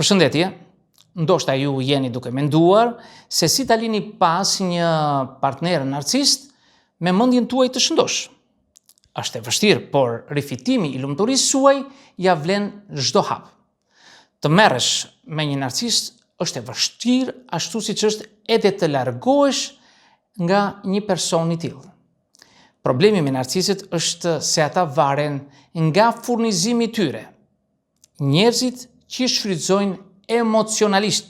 Përshëndetje, ndoshta ju jeni duke menduar se si ta lini pas një partner narcist me mendjen tuaj të shëndosh. Është e vështirë, por rifitimi i lumturisë suaj ja vlen çdo hap. Të merresh me një narcist është e vështirë, ashtu siç është edhe të largohesh nga një person i tillë. Problemi me narcistët është se ata varen nga furnizimi i tyre. Njerëzit që shfrytëzojnë emocionalisht,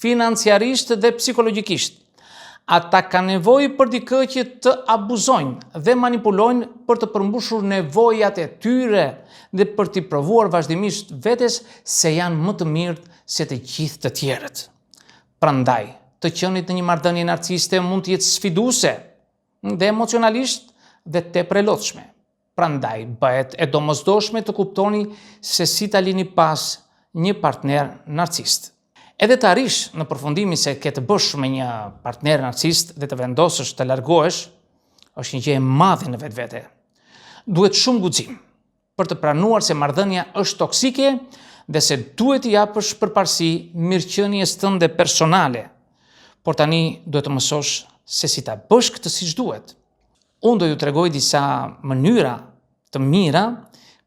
financiarisht dhe psikologjikisht. Ata kanë nevojë për dikë që të abuzojnë dhe manipulojnë për të përmbushur nevojat e tyre dhe për t'i provuar vazhdimisht vetes se janë më të mirë se të gjithë të tjerët. Prandaj, të qenit në një marrëdhënie narciste mund të jetë sfiduese dhe emocionalisht dhe tepër e lodhshme. Prandaj, bëhet e domosdoshme të kuptoni se si ta lini pas një partner narcist. Edhe të arrish në përfundimi se ke të bësh me një partner narcist dhe të vendosësh të largohesh, është një gjë e madhe në vetvete. Duhet shumë guxim për të pranuar se marrëdhënia është toksike dhe se duhet t'i japësh përparësi mirëqenies tënde personale. Por tani duhet të mësosh se si ta bësh këtë siç duhet. Unë do ju tregoj disa mënyra të mira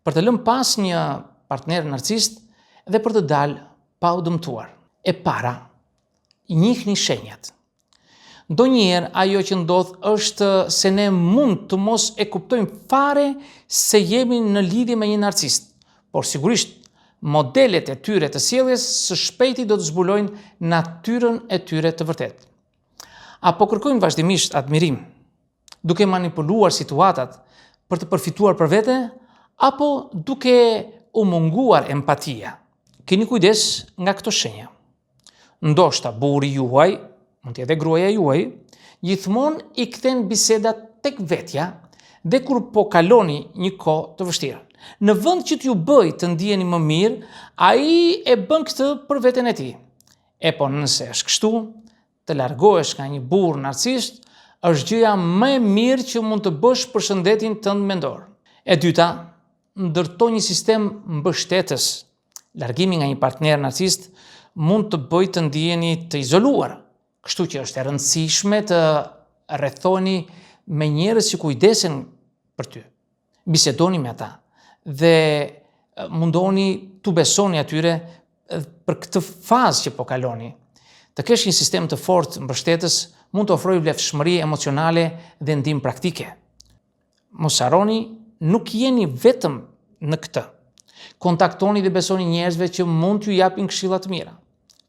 për të lënë pas një partner narcist dhe për të dalë pa u dëmtuar. E para, njihni shenjat. Ndonjëherë ajo që ndodh është se ne mund të mos e kuptojmë fare se jemi në lidhje me një narcist, por sigurisht modelet e tyre të sjelljes së shpejti do të zbulojnë natyrën e tyre të vërtetë. Apo kërkojnë vazhdimisht admirim, duke manipuluar situatat për të përfituar për vete, apo duke u munguar empatia. Keni kujdes nga këto shenja. Ndoshta burri juaj, mund të jetë gruaja juaj, gjithmonë i kthen bisedat tek vetja dhe kur po kaloni një kohë të vështirë. Në vend që t'ju bëj të ndiheni më mirë, ai e bën këtë për veten e tij. E po nëse është kështu, të largohesh nga një burr narcist është gjëja më e mirë që mund të bësh për shëndetin tënd mendor. E dyta, ndërtoj një sistem mbështetës. Largimi nga një partner narcist mund të bëjë të ndiheni të izoluar, kështu që është e rëndësishme të rrethoheni me njerëz që kujdesen për ty. Bisedoni me ata dhe mundoni t'u besoni atyre për këtë fazë që po kaloni. Të kesh një sistem të fortë mbështetës mund të ofrojë vlefshmëri emocionale dhe ndihmë praktike. Mos harroni, nuk jeni vetëm në këtë. Kontaktoni dhe besoni njerëzve që mund t'ju japin këshilla të mira.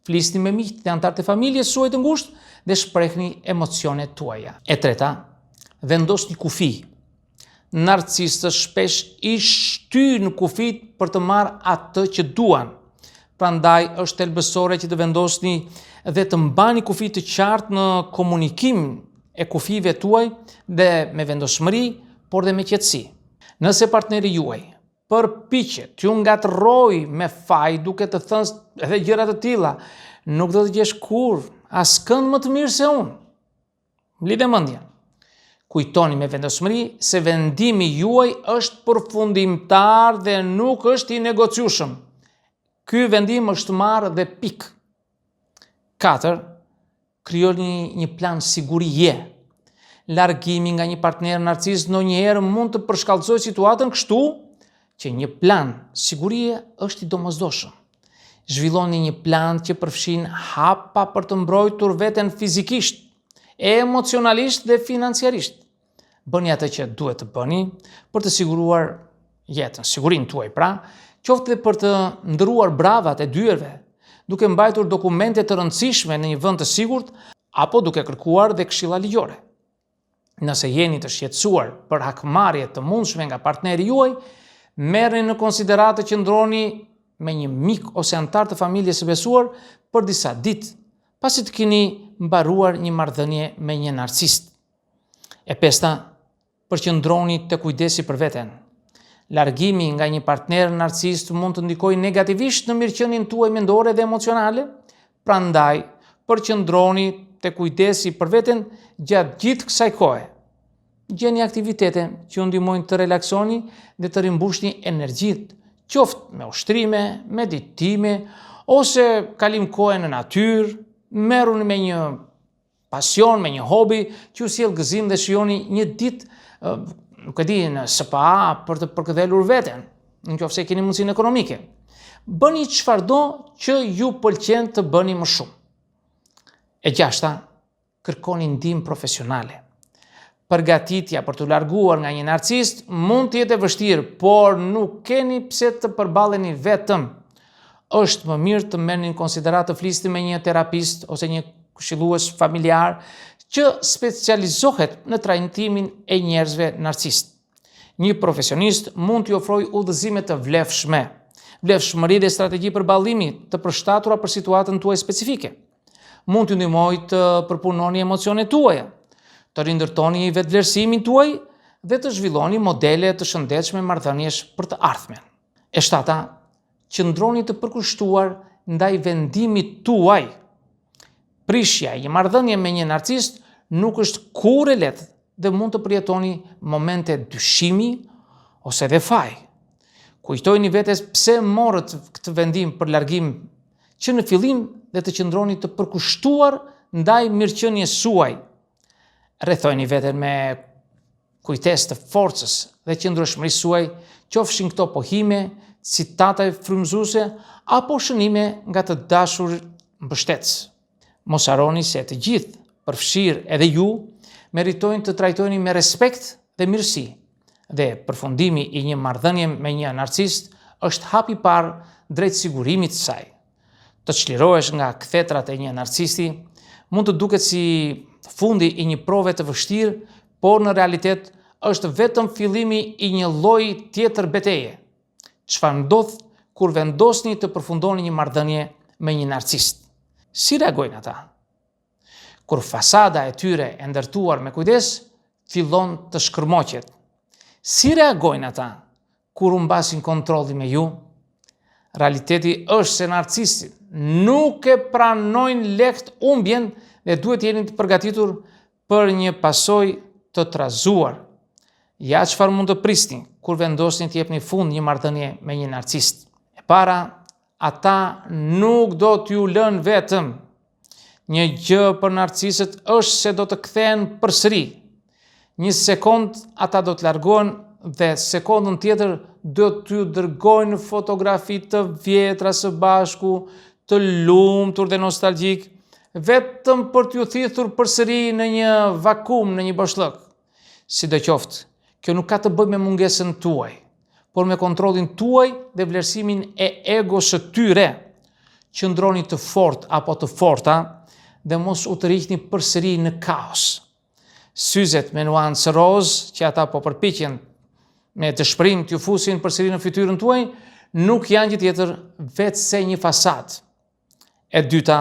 Flisni me miqtë dhe anëtarët e familjes suaj të ngushtë dhe shprehni emocionet tuaja. E treta, vendosni kufi. Narcistët shpesh i shtyjnë në kufit për të marrë atë që duan. Prandaj është thelbësore që të vendosni dhe të mbani kufi të qartë në komunikim e kufive tuaj dhe me vendoshmëri, por dhe me qetësi. Nëse partneri juaj përpiqet t'ju ngatrojë me faj duke të thënë edhe gjëra të tilla, nuk do të gjesh kurrë askënd më të mirë se unë. Lidhe mendjen. Kujtoni me vendoshmëri se vendimi juaj është përfundimtar dhe nuk është i negociueshëm. Ky vendim është marrë dhe pikë. 4. Krijoni një plan sigurie. Largimi nga një partner narcist ndonjëherë mund të përshkallëzojë situatën, kështu që një plan sigurie është i domosdoshëm. Zhvilloni një plan që përfshin hapa për të mbrojtur veten fizikisht, emocionalisht dhe financiarisht. Bëni atë që duhet të bëni për të siguruar jetën, sigurinë tuaj pra, qoftë dhe për të ndëruar bravat e dyerve, duke mbajtur dokumente të rëndësishme në një vend të sigurt apo duke kërkuar dhe këshilla ligjore. Nëse jeni të shqetësuar për hakmarrje të mundshme nga partneri juaj, merrni në konsideratë të qëndroni me një mik ose antar të familjes së besuar për disa ditë, pasi të keni mbaruar një marrëdhënie me një narcist. E pesta, përqëndroni të kujdesi për veten. Largimi nga një partner narcist mund të ndikojë negativisht në mirëqenien tuaj mendore dhe emocionale, prandaj përqëndroni të kujdesi për veten gjatë gjithë kësaj kohe. Gjeni aktivitete që ju ndihmojnë të relaksoni dhe të rimbushni energjitë, qoftë me ushtrime, meditime ose kalim kohën në natyrë, merruni me një pasion, me një hobi që ju sjell gëzim dhe shijoni një ditë, nuk e di, në SPA për të përkëdhelur veten, nëse keni mundësinë ekonomike. Bëni çfarëdo që ju pëlqen të bëni më shumë. E gjashta, kërkoni ndihmë profesionale. Përgatitja për të larguar nga një narcist mund të jetë e vështirë, por nuk keni pse të përballeni vetëm. Është më mirë të merrni në konsiderat të flisni me një terapist ose një këshillues familjar që specializohet në trajtimin e njerëzve narcist. Një profesionist mund t'ju ofrojë udhëzime të vlefshme, vlefshmëri dhe strategji përballimi të përshtatura për situatën tuaj specifike. Mund t'ju ndihmojë të përpunoni emocionet tuaja, të rindërtoni vetvlerësimin tuaj dhe të zhvilloni modele të shëndetshme marrëdhëniesh për të ardhmen. E shtata, qëndroni të përkushtuar ndaj vendimit tuaj. Prishja e një marrëdhënie me një narcist nuk është kurrë e lehtë dhe mund të përjetoni momente dyshimi ose dhe faj. Kujtojini vetes pse morët këtë vendim për largim që në fillim dhe të qëndroni të përkushtuar ndaj mirëqenies suaj. Rrethojini veten me kujtesë të forcës dhe qëndrueshmërisë suaj, qofshin këto pohime, citata frymëzuese apo shënime nga të dashur mbështetës. Mos harroni se të gjithë, përfshirë edhe ju, meritojnë të trajtoheni me respekt dhe mirësi. Dhe përfundimi i një marrëdhënie me një narcist është hapi i parë drejt sigurimit të saj. Të çlirohesh nga kthetrat e një narcisti mund të duket si fundi i një prove të vështirë, por në realitet është vetëm fillimi i një lloji tjetër beteje. Çfarë ndodh kur vendosni të përfundoni një marrëdhënie me një narcist? Si reagojnë ata? Kur fasada e tyre e ndërtuar me kujdes fillon të shkërmoqet. Si reagojnë ata kur humbasin kontrollin me ju? Realiteti është se narcistit nuk e pranojnë lehtë humbjen dhe duhet jeni të përgatitur për një pasojë të trazuar. Ja çfarë mund të prisni kur vendosni të jepni fund një marrëdhënie me një narcist. E para, ata nuk do t'ju lënë vetëm. Një gjë për narcistët është se do të kthehen përsëri. Një sekond ata do të largohen dhe sekondën tjetër do t'ju dërgojnë fotografi të vjetra së bashku, të lumtur dhe nostalgjik, vetëm për t'ju thithur përsëri në një vakum, në një boshllëk. Sidoqoftë, kjo nuk ka të bëjë me mungesën tuaj, por me kontrollin tuaj dhe vlerësimin e egos së tyre. Qëndroni të fortë apo të forta dhe mos u tërhiqni përsëri në kaos. Syzet me nuancë roz që ata po përpiqen me dëshpërim t'ju fusin përsëri në fytyrën tuaj nuk janë gjë tjetër vetë se një fasadë. E dyta,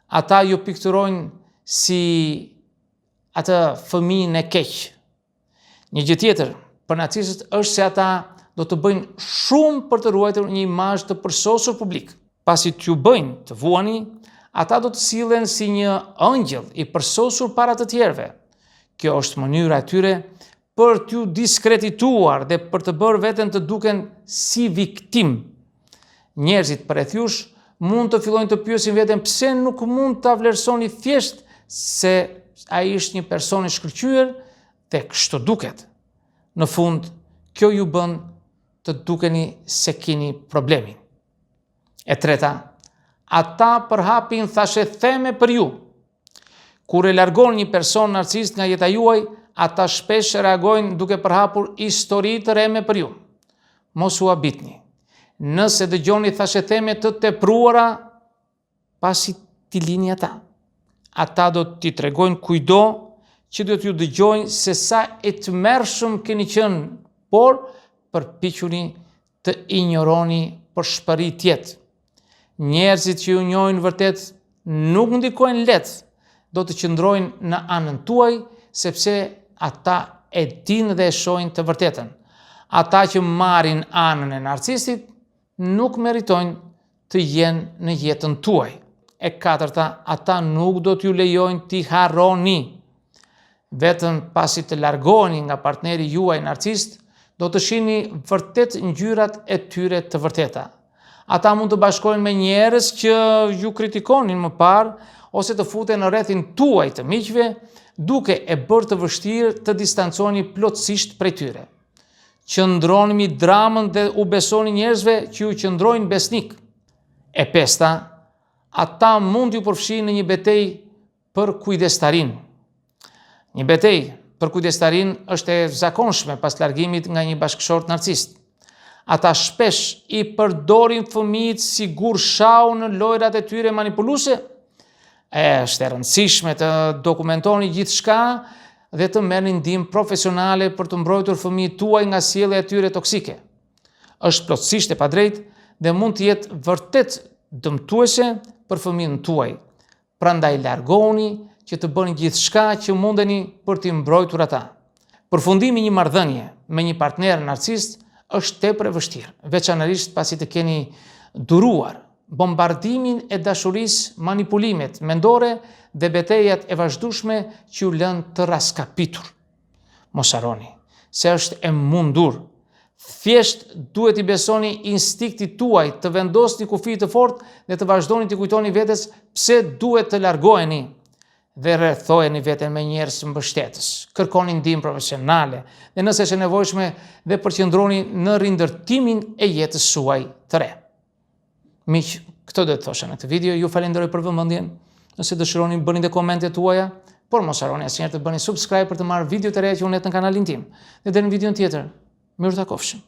ata ju pikturojnë si atë fëmijën e keq. Një gjë tjetër për narcistët është se ata do të bëjnë shumë për të ruajtur një imazh të përsosur publik. Pasi t'ju bëjnë të vuani, ata do të sillen si një ëngjëll i përsosur para të tjerëve. Kjo është mënyra e tyre për t'ju diskredituar dhe për të bërë veten të duken si viktim. Njerëzit përreth jush mund të fillojnë të pyesin veten pse nuk mund ta vlerësoni thjesht se ai është një person i shkëlqyer dhe kështu duket. Në fund, kjo ju bën të dukeni se keni problemin. E treta, ata përhapin thashetheme për ju. Kur e largon një person narcist nga jeta juaj, ata shpesh reagojnë duke përhapur histori të reme për ju. Mos u habitni. Nëse dëgjoni thashetheme të tepruara, pasi t'i lini ata. Ata do t'i tregojnë kujdo që do t'ju dëgjojnë se sa e tmerrshëm keni qenë, por përpiquni të injoroni për shpëritjet. Njerëzit që ju njohin vërtet nuk ndikojnë lehtë, do të qëndrojnë në anën tuaj sepse ata e dinë dhe e shohin të vërtetën. Ata që marrin anën e narcistit nuk meritojnë të jenë në jetën tuaj. E katërta, ata nuk do t'ju lejojnë t'i harroni. Vetëm pasi të largoheni nga partneri juaj narcist, do të shihni vërtet ngjyrat e tyre të vërteta. Ata mund të bashkohen me njerëz që ju kritikonin më parë, ose të futen në rrethin tuaj të miqve, duke e bërë të vështirë të distanconi plotësisht prej tyre. Qëndroni mbi dramën dhe u besoni njerëzve që ju qëndrojnë besnik. E pesta, ata mund ju përfshinë në një betejë për kujdestarin. Një betejë për kujdestarin është e zakonshme pas largimit nga një bashkëshort narcist. Ata shpesh i përdorin fëmijët si gurshau në lojrat e tyre manipuluese. Është e rëndësishme të dokumentoni gjithçka dhe të merrni ndihmë profesionale për të mbrojtur fëmijët tuaj nga sjellja e tyre toksike. Është plotësisht e padrejtë dhe mund të jetë vërtet dëmtuese për fëmijën tuaj. Prandaj largoni që të bëni gjithçka që mundeni për t'i mbrojtur ata. Përfundimi i një marrëdhënie me një partner narcist është tepër e vështirë, veçanërisht pasi të keni duruar bombardimin e dashurisë, manipulimet mendore dhe betejat e vazhdueshme që ju lënë të raskapitur. Mos harroni se është e mundur. Thjesht duhet i besoni instinktit tuaj, të vendosni kufi të fortë dhe të vazhdoni të kujtoni vetes pse duhet të largoheni dhe rrethojeni veten me njerëz mbështetës. Kërkoni ndihmë profesionale dhe nëse është e nevojshme dhe përqendroni në rindërtimin e jetës suaj të re. Miq, këtë do të thosha në këtë video. Ju falenderoj për vëmendjen. Nëse dëshironi bëni dhe komentet tuaja, por mos harroni asnjëherë të bëni subscribe për të marrë video të reja që unë në kanalin tim. Dhe deri në videon tjetër, mirë takofshim.